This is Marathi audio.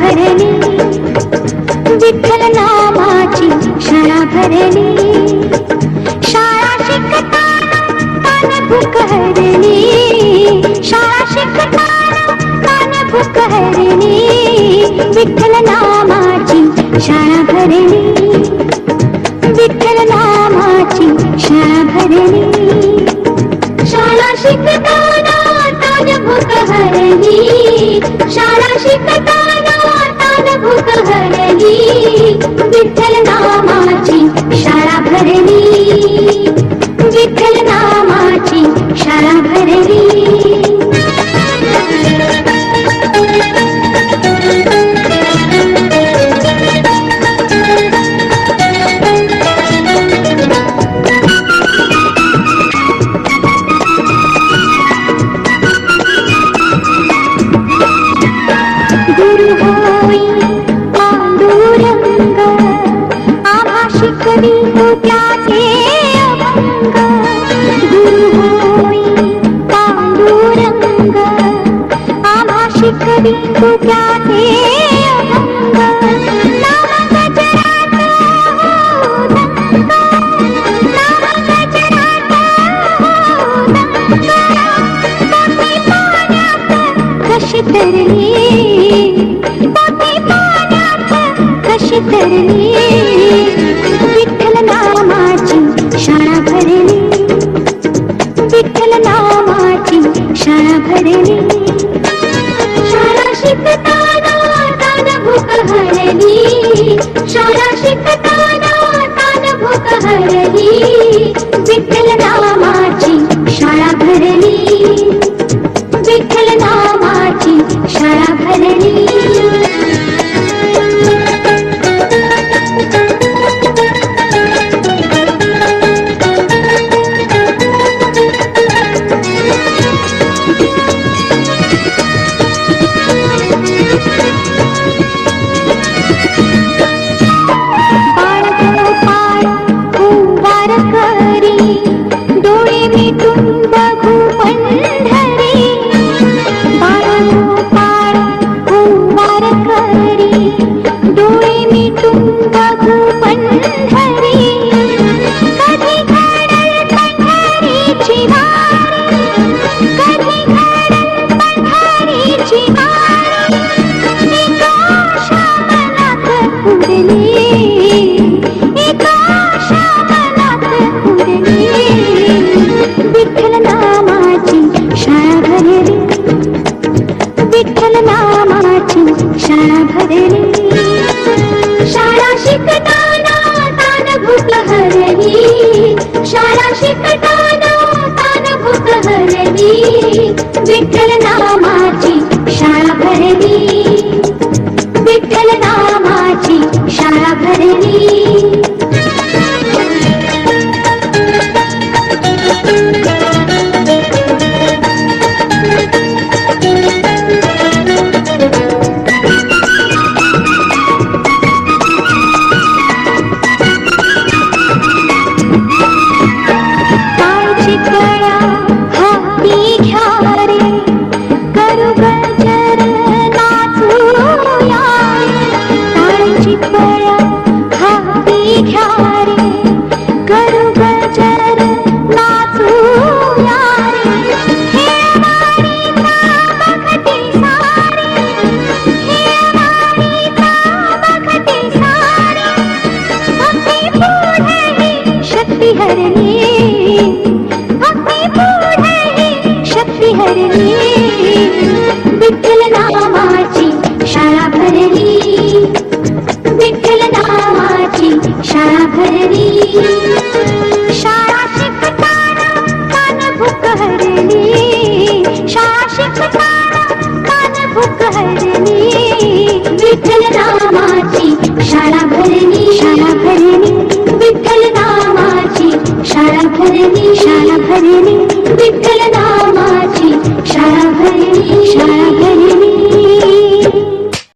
भरली, विठ्ठल नामाची शाळा भरली. शाळा शिकताना तान भूक हरली, शाळा शिकताना तान भूक हरली. विठ्ठल नामाची शाळा भरली, विठ्ठल नामाची शाळा भरली. शाळा शिकताना तान भूक हरली, शाळा शिकताना तान भूक हरली. विठ्ठल नामाची शाळा भरली, विठ्ठल नामाची शाळा भरली. गुरु होई पांडुरंग, आम्हा शिकवी तो त्याचे अभंग. गुरु होई पांडुरंग, आम्हा शिकवी तो त्याचे अभंग. नाम गजरात हो दंग, नाम गजरात हो दंग. पोती पाण्यात कशी तरली, पोती पाण्यात कशी तरली. विठ्ठल नामाची शाळा भरली, विठ्ठल नामाची शाळा भरली. शाळा शिकताना तान भूक हरली, शाळा शिकताना तान भूक हरली. विठ्ठल नामाची शाळा भरली, विठ्ठल नामाची शाळा भरली. बाळगोपाळ कुंभार करी, डोळे मिटून बघू पंढरी. बाळगोपाळ कुंभार करी, डोळे मिटून बघू पंढरी. कधी घडल पंढरीची वारी, कधी घडल पंढरीची वारी. एका आशा मनात उडली, एका आशा मनात उडली. विठ्ठल नामाची शाळा भरली, विठ्ठल नामाची शाळा भरली. शाळा शिकताना तान भूक हरली, शाळा शिकताना तान भूक हरली. विठ्ठल